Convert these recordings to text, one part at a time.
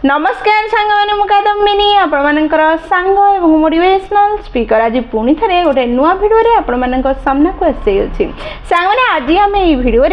नमस्कार सांग मैंने मुकादमिनी आपणकर सांग एवं मोटिवेशनल स्पीकर आज पुणी थे गोटे नुआ भिडियो आपण सामना को आसी सांग मैंने आज आम ये भिडियो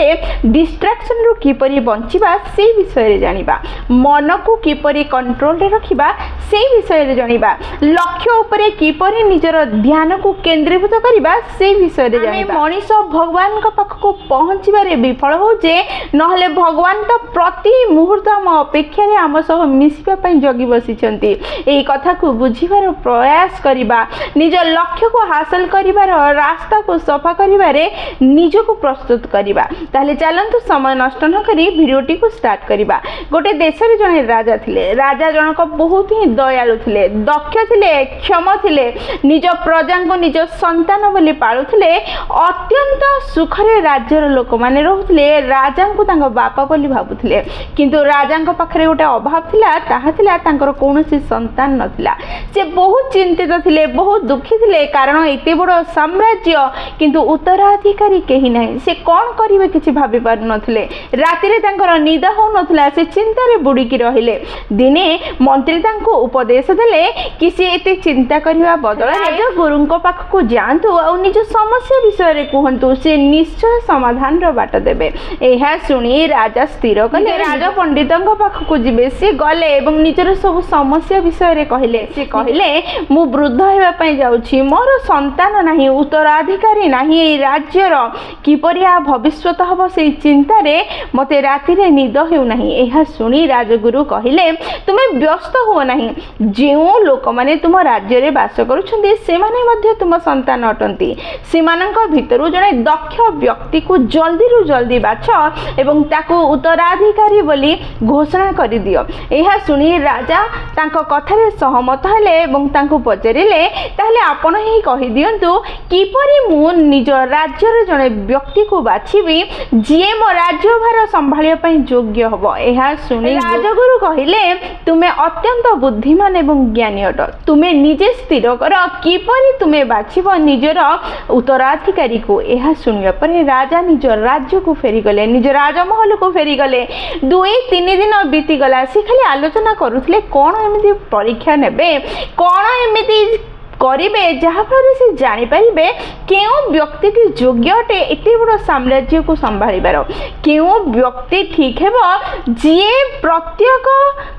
डिस्ट्राक्शन रु किपरि बंचिबा से विषय जानिबा मन को किपरि कंट्रोल रे रखिबा से विषय जानिबा लक्ष्य उपरे किपरि निजर ध्यान को केंद्रीभूत करबा से विषय जानिबा मनीष भगवान का पाख को पहुंचबारे विफल होजे नहले भगवान तो प्रति मुहूर्त आम अपेक्षा रे आम सह मिसिबा पई जगी बसिचंती एई कथा को बुझिबार प्रयास करिबा निज लक्ष्य को हासिल करिबार रास्ता को सफा करिबारे निज को प्रस्तुत करिबा ताले चलंतु समय नष्ट न करी वीडियोटी को स्टार्ट करिबा। गोटे देश रे जने राजा थिले राजा जनक बहुत ही दयालु थिले दक्ष थिले क्षम थिले निज प्रजा को निज संतान बोली पाळुथिले अत्यंत सुखरे राज्यर लोक माने रहुथिले राजा को तांको बापा बोली भाबुथिले किंतु राजा को पाखरे गोटे अभाव थिला ताहा थिला तांकर कोनोसी संतान नथिला से बहुत चिंतित थिले बहुत दुखी थिले कारण एते बड़ साम्राज्य किंतु उत्तराधिकारी केही नाही से कोन करिवे किछि भाबी पार नथिले राति रे तांकर निदा हो नथिला से चिंता रे बुडी की रहिले दिने मंत्री तांको उपदेश देले कि से एते चिंता करिवा बदल राजा गुरुंको पाख को जानतु और निज समस्या विषय रे कहंतु से निश्चय समाधान रो बाट देबे एहा सुनी राजा स्थिर कले राजा पंडितंको पाख को जिबे से गले एवं निजर सब समस्या विषय रे कहले से कहले मु वृद्ध हेबा पई जाउछि मोर संतान नाही उत्तराधिकारी नाही ए राज्यर किपरि आ भविष्यत हबो से चिंता रे मते राति रे निद हेउ नाही एहा सुनी राजगुरु कहले तुमे व्यस्त हो नाही जेउ लोक माने तुम राज्य रे वास करूछन्ती से माने मध्ये तुम संतान अटंती सेमानंक भितरु जने दक्ष व्यक्ति को जल्दी रु जल्दी बाछ एवं ताको उत्तराधिकारी बोली घोषणा करि दियो एहा सुनी राजा तांको कथारे सहमत हेले एवं तांको पचरिले ताहले आपण ही कहि दियंतु किपरि मु निज राज्यर जने व्यक्ति को बाछिबी जे मो राज्य भार संभालिया पई योग्य हबो एहा सुनी राजगुरु कहिले तुमे अत्यंत बुद्धिमान एवं ज्ञानी अट तुमे निजे स्थिर कर किपरि तुमे बाछिबो निजर उत्तराधिकारी को एहा सुनिया पर राजा निज राज्य को फेरी गले निज राजमहल को फेरी गले 2-3 दिन बीती गला से खाली आलोचना करुथले कोन एमिति परीक्षा नेबे कोन एमिति करिबे जहा फल से जानि परिबे केउ व्यक्ति की योग्य अटे एते बड़ साम्राज्य को संभालिबार केउ व्यक्ति ठीक हेबो जे प्रत्येक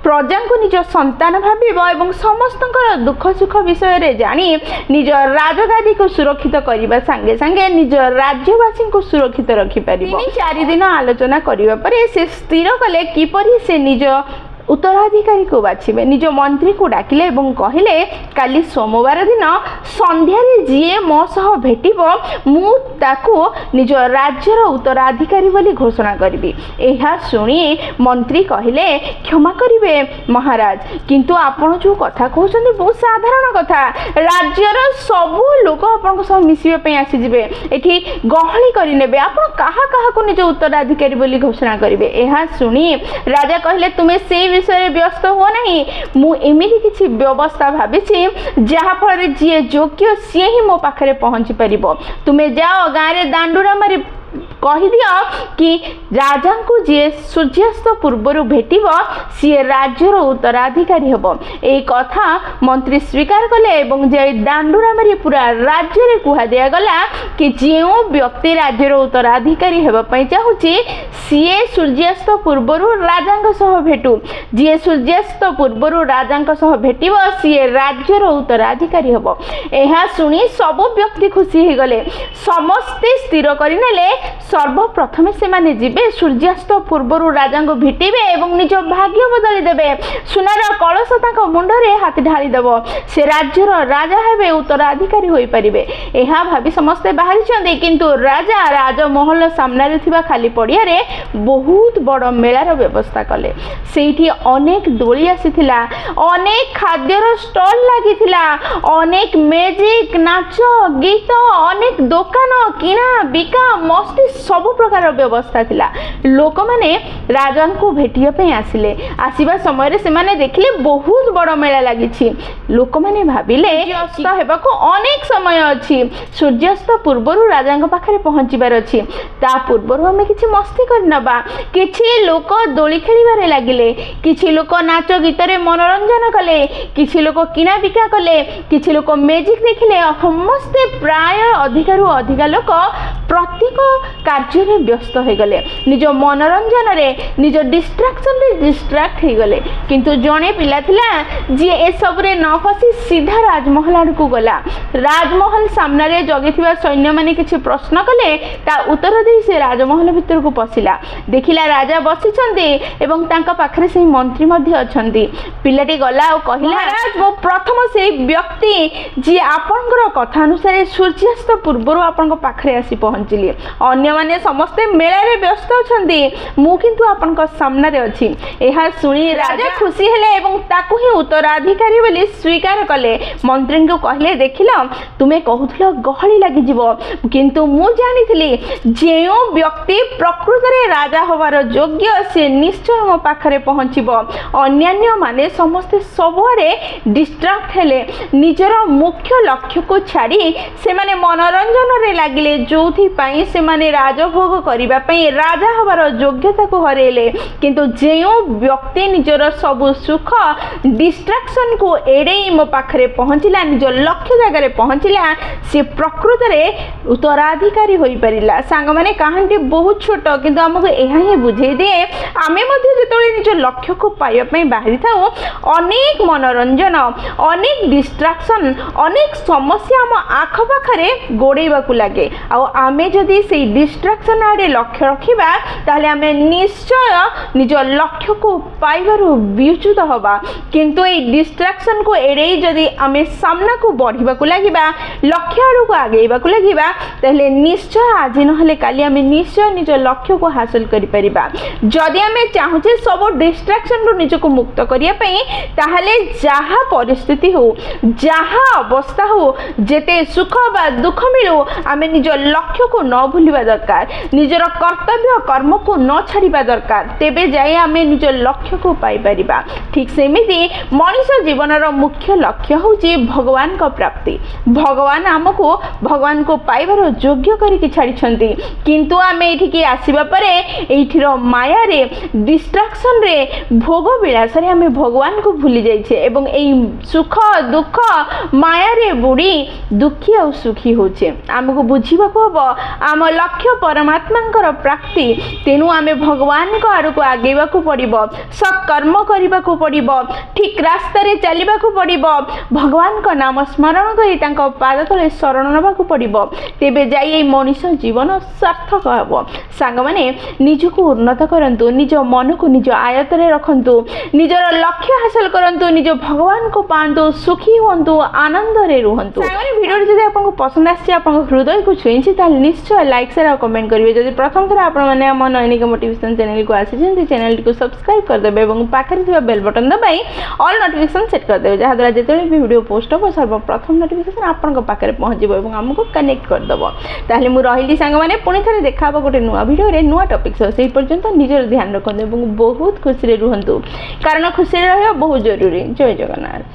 प्रजा को निज संतान भाबिबो एवं समस्तकर दुख सुख विषय रे जानी निज राजगादी को सुरक्षित करिबा संगे संगे निज राज्यवासी को सुरक्षित रखि परिबो 4 दिन आलोचना करिबा परे से स्थिर कले किपरि से निज उत्तराधिकारी को बाछिबे निज मंत्री को डाकिले एवं कहले काली सोमवार दिन संध्या रे जीए मो सह भेटिबो मु ताको निज राज्यर उत्तराधिकारी बोली घोषणा करबी एहा सुनी मंत्री कहले क्षमा करिवे महाराज किंतु आपण जो कथा कहउछन्ती बहुत साधारण कथा राज्यर सब लोक आपण सह मिसिबे पई आसी जिवे एठी गहली करि नेबे आपण काहा काहा को निज उत्तराधिकारी बोली घोषणा करिवे एहा सुनी राजा कहले तुमे से विषय व्यस्त हो नहीं मु एमिति किछि व्यवस्था भाबिछि जहा फल जे योग्य सी ही मो पाखरे पहुंची परिबो तुमे जाओ गाँ रे दांडुरा मारी कहि दियो कि राजा को जे सूर्यास्त पूर्व भेटिबो सी राज्यर उत्तराधिकारी हबो ए कथा मंत्री स्वीकार कले एवं जे दांडुरा मारी पूरा राज्य रे कुहा दिया गला कि जेउ व्यक्ति राज्यर उत्तराधिकारी हेबा पई चाहुची सी सूर्यास्त पूर्व राजा सह भेटू जे सूर्यास्त पूर्व राजा सह भेटिबो सी राज्यर उत्तराधिकारी हबो एहा सुनी सब व्यक्ति खुशी हे गले समस्ते स्थिर करिनेले सर्वप्रथमे से माने जिबे सूर्यास्त पूर्व राजा को भेटिबे एवं निज भाग्य बदली देबे सुनार कलश तांको मुंडरे हाथ ढाली देबो से राज्यर राजा हेबे उत्तराधिकारी होई परिबे एहा भाबी समस्ते बाहरी छंदी किंतु राजा राजमहल सामने रे थिबा खाली पड़िया रे बहुत बड़ मेलार व्यवस्था कले सेठी अनेक दोली आसीथिला अनेक खाद्यर स्टॉल लागिथिला अनेक म्यूजिक नाच गीत अनेक दुकान किना बिका मस्ती ସବୁ ପ୍ରକାର ବ୍ୟବସ୍ଥା ଥିଲା। ଲୋକମାନେ ରାଜାଙ୍କୁ ଭେଟିବା ପାଇଁ ଆସିଲେ। ଆସିବା ସମୟରେ ସେମାନେ ଦେଖିଲେ ବହୁତ ବଡ଼ ମେଳା ଲାଗିଛି। ଲୋକମାନେ ଭାବିଲେ ଅସ୍ତ ହେବାକୁ ଅନେକ ସମୟ ଅଛି, ସୂର୍ଯ୍ୟାସ୍ତ ପୂର୍ବରୁ ରାଜାଙ୍କ ପାଖରେ ପହଞ୍ଚିବାର ଅଛି, ତା ପୂର୍ବରୁ ଆମେ କିଛି ମସ୍ତି କରିନେବା। କିଛି ଲୋକ ଦୋଳି ଖେଳିବାରେ ଲାଗିଲେ, କିଛି ଲୋକ ନାଚ ଗୀତରେ ମନୋରଞ୍ଜନ କଲେ, କିଛି ଲୋକ କିଣା ବିକା କଲେ, କିଛି ଲୋକ ମ୍ୟାଜିକ୍ ଦେଖିଲେ। ସମସ୍ତେ ପ୍ରାୟ ଅଧିକରୁ ଅଧିକା ଲୋକ ପ୍ରତ୍ୟେକ କାର୍ଯ୍ୟରେ ବ୍ୟସ୍ତ ହୋଇଗଲେ, ନିଜ ମନୋରଞ୍ଜନରେ ନିଜ ଡିଷ୍ଟ୍ରାକ୍ସନରେ ଡିଷ୍ଟ୍ରାକ୍ଟ ହୋଇଗଲେ। କିନ୍ତୁ ଜଣେ ପିଲା ଥିଲା ଯିଏ ଏସବୁରେ ନ ଫସି ସିଧା ରାଜମହଲ ଆଡ଼କୁ ଗଲା। ରାଜମହଲ ସାମ୍ନାରେ ଜଗିଥିବା ସୈନ୍ୟମାନେ କିଛି ପ୍ରଶ୍ନ କଲେ, ତା ଉତ୍ତର ଦେଇ ସେ ରାଜମହଲ ଭିତରକୁ ପଶିଲା। ଦେଖିଲା ରାଜା ବସିଛନ୍ତି ଏବଂ ତାଙ୍କ ପାଖରେ ସେହି ମନ୍ତ୍ରୀ ମଧ୍ୟ ଅଛନ୍ତି। ପିଲାଟି ଗଲା ଆଉ କହିଲା, ମହାରାଜ, ମୁଁ ପ୍ରଥମ ସେହି ବ୍ୟକ୍ତି ଯିଏ ଆପଣଙ୍କର କଥା ଅନୁସାରେ ସୂର୍ଯ୍ୟାସ୍ତ ପୂର୍ବରୁ ଆପଣଙ୍କ ପାଖରେ ଆସି ପହଞ୍ଚିଲି। ଅନ୍ୟମାନେ ସମସ୍ତେ ମେଳାରେ ବ୍ୟସ୍ତ ଅଛନ୍ତି, ମୁଁ କିନ୍ତୁ ଆପଣଙ୍କ ସାମ୍ନାରେ ଅଛି। ଏହା ଶୁଣି ରାଜା ଖୁସି ହେଲେ ଏବଂ ତାକୁ ହିଁ ଉତ୍ତରାଧିକାରୀ ବୋଲି ସ୍ୱୀକାର କଲେ। ମନ୍ତ୍ରୀଙ୍କୁ କହିଲେ, ଦେଖିଲ, ତୁମେ କହୁଥିଲ ଗହଳି ଲାଗିଯିବ, କିନ୍ତୁ ମୁଁ ଜାଣିଥିଲି ଯେଉଁ ବ୍ୟକ୍ତି ପ୍ରକୃତରେ ରାଜା ହେବାର ଯୋଗ୍ୟ ସେ ନିଶ୍ଚୟ ମୋ ପାଖରେ ପହଞ୍ଚିବ। ଅନ୍ୟାନ୍ୟମାନେ ସମସ୍ତେ ସବୁଆଡ଼େ ଡିଷ୍ଟ୍ରାକ୍ଟ ହେଲେ, ନିଜର ମୁଖ୍ୟ ଲକ୍ଷ୍ୟକୁ ଛାଡ଼ି ସେମାନେ ମନୋରଞ୍ଜନରେ ଲାଗିଲେ, ଯେଉଁଥିପାଇଁ ସେମାନେ ରାଜଭୋଗ କରିବା ପାଇଁ ରାଜା ହେବାର ଯୋଗ୍ୟତାକୁ ହରାଇଲେ। କିନ୍ତୁ ଯେଉଁ ବ୍ୟକ୍ତି ନିଜର ସବୁ ସୁଖ ଡିଷ୍ଟ୍ରାକ୍ସନକୁ ଏଡ଼େଇ ମୋ ପାଖରେ ପହଞ୍ଚିଲା, ନିଜ ଲକ୍ଷ୍ୟ ଜାଗାରେ ପହଞ୍ଚିଲା, ସେ ପ୍ରକୃତରେ ଉତ୍ତରାଧିକାରୀ ହୋଇପାରିଲା। ସାଙ୍ଗମାନେ, କାହାଣୀଟି ବହୁତ ଛୋଟ କିନ୍ତୁ ଆମକୁ ଏହା ହିଁ ବୁଝେଇ ଦିଏ, ଆମେ ମଧ୍ୟ ଯେତେବେଳେ ନିଜ ଲକ୍ଷ୍ୟକୁ ପାଇବା ପାଇଁ ବାହାରିଥାଉ, ଅନେକ ମନୋରଞ୍ଜନ, ଅନେକ ଡିଷ୍ଟ୍ରାକ୍ସନ, ଅନେକ ସମସ୍ୟା ଆମ ଆଖପାଖରେ ଗୋଡ଼େଇବାକୁ ଲାଗେ। ଆଉ ଆମେ ଯଦି ସେଇ ଡିଷ୍ଟ୍ରାକ୍ସନ ଆଡ଼େ ଲକ୍ଷ୍ୟ ରଖିବା, ତାହେଲେ ଆମେ ନିଶ୍ଚୟ ନିଜ ଲକ୍ଷ୍ୟକୁ ପାଇବାରୁ ବିଚ୍ୟୁତ ହେବା। କିନ୍ତୁ ଏଇ ଡିଷ୍ଟ୍ରାକ୍ସନକୁ ଏଡ଼େଇ ଯଦି ଆମେ ସାମ୍ନାକୁ ବଢ଼ିବାକୁ ଲାଗିବା, ଲକ୍ଷ୍ୟ ଆଡ଼କୁ ଆଗେଇବାକୁ ଲାଗିବା, ତାହେଲେ ନିଶ୍ଚୟ ଆଜି ନହେଲେ କାଲି ଆମେ ନିଶ୍ଚୟ ନିଜ ଲକ୍ଷ୍ୟକୁ ହାସଲ କରିପାରିବା। ଯଦି ଆମେ ଚାହୁଁଛେ ସବୁ ଡିଷ୍ଟ୍ରାକ୍ସନରୁ ନିଜକୁ ମୁକ୍ତ କରିବା ପାଇଁ, ତାହେଲେ ଯାହା ପରିସ୍ଥିତି ହେଉ, ଯାହା ଅବସ୍ଥା ହେଉ, ଯେତେ ସୁଖ ବା ଦୁଃଖ ମିଳୁ, ଆମେ ନିଜ ଲକ୍ଷ୍ୟକୁ ନ ଭୁଲିବା ଦରକାର, ନିଜର କର୍ତ୍ତବ୍ୟ କର୍ମକୁ ନ ଛାଡ଼ିବା ଦରକାର। ତେବେ ଯାଇ ଆମେ ନିଜ ଲକ୍ଷ୍ୟକୁ ପାଇପାରିବା। ଠିକ୍ ସେମିତି ମଣିଷ ଜୀବନର ମୁଖ୍ୟ ଲକ୍ଷ୍ୟ ହେଉଛି ଭଗବାନଙ୍କ ପ୍ରାପ୍ତି। ଭଗବାନ ଆମକୁ ଭଗବାନଙ୍କୁ ପାଇବାର ଯୋଗ୍ୟ କରିକି ଛାଡ଼ିଛନ୍ତି, କିନ୍ତୁ ଆମେ ଏଠିକି ଆସିବା ପରେ ଏଇଠିର ମାୟାରେ, ଡିଷ୍ଟ୍ରାକ୍ସନରେ, ଭୋଗ ବିଳାସରେ ଆମେ ଭଗବାନଙ୍କୁ ଭୁଲି ଯାଇଛେ ଏବଂ ଏଇ ସୁଖ ଦୁଃଖ ମାୟାରେ ବୁଡ଼ି ଦୁଃଖୀ ଆଉ ସୁଖୀ ହେଉଛେ। ଆମକୁ ବୁଝିବାକୁ ହେବ ଆମ ଲକ୍ଷ୍ୟ ପରମାତ୍ମାଙ୍କର ପ୍ରାପ୍ତି। ତେଣୁ ଆମେ ଭଗବାନଙ୍କ ଆଡ଼କୁ ଆଗେଇବାକୁ ପଡ଼ିବ, ସତ୍କର୍ମ କରିବାକୁ ପଡ଼ିବ, ଠିକ୍ ରାସ୍ତାରେ ଚାଲିବାକୁ ପଡ଼ିବ, ଭଗବାନଙ୍କ ନାମ ସ୍ମରଣ କରି ତାଙ୍କ ପାଦ ତଳେ ଶରଣ ନେବାକୁ ପଡ଼ିବ। ତେବେ ଯାଇ ଏଇ ମଣିଷ ଜୀବନ ସାର୍ଥକ ହେବ। ସାଙ୍ଗମାନେ, ନିଜକୁ ଉନ୍ନତ କରନ୍ତୁ, ନିଜ ମନକୁ ନିଜ ଆୟତ୍ତରେ ରଖନ୍ତୁ, ନିଜର ଲକ୍ଷ୍ୟ ହାସଲ କରନ୍ତୁ, ନିଜ ଭଗବାନଙ୍କୁ ପାଆନ୍ତୁ, ସୁଖୀ ହୁଅନ୍ତୁ, ଆନନ୍ଦରେ ରୁହନ୍ତୁ। ସାଙ୍ଗମାନେ, ଭିଡ଼ିଓଟି ଯଦି ଆପଣଙ୍କୁ ପସନ୍ଦ ଆସିଛି, ଆପଣଙ୍କ ହୃଦୟକୁ ଛୁଇଁଛି, ତାହେଲେ ନିଶ୍ଚୟ ଲାଇକ୍ ସେୟାର ଆଉ କମେଣ୍ଟ କରିବେ। ଯଦି ପ୍ରଥମ ଥର ଆପଣମାନେ ଆମ ନୈନିକ ମୋଟିଭେସନ୍ ଚ୍ୟାନେଲକୁ ଆସିଛନ୍ତି, ଚ୍ୟାନେଲଟିକୁ ସବସ୍କ୍ରାଇବ୍ କରିଦେବେ ଏବଂ ପାଖରେ ଥିବା ବେଲ୍ ବଟନ୍ ଦବାଇ ଅଲ୍ ନୋଟିଫିକେସନ୍ ସେଟ୍ କରିଦେବେ, ଯାହାଦ୍ୱାରା ଯେତେବେଳେ ବି ଭିଡ଼ିଓ ପୋଷ୍ଟ ହେବ ସର୍ବପ୍ରଥମ ନୋଟିଫିକେସନ୍ ଆପଣଙ୍କ ପାଖରେ ପହଞ୍ଚିବ ଏବଂ ଆମକୁ କନେକ୍ଟ କରିଦେବ। ତାହେଲେ ମୁଁ ରହିଲି ସାଙ୍ଗମାନେ, ପୁଣି ଥରେ ଦେଖା ହେବ ଗୋଟେ ନୂଆ ଭିଡ଼ିଓରେ ନୂଆ ଟପିକ୍ ସହ। ସେହି ପର୍ଯ୍ୟନ୍ତ ନିଜର ଧ୍ୟାନ ରଖନ୍ତୁ ଏବଂ ବହୁତ ଖୁସିରେ ରୁହନ୍ତୁ, କାରଣ ଖୁସିରେ ରହିବା ବହୁତ ଜରୁରୀ। ଜୟ ଜଗନ୍ନାଥ।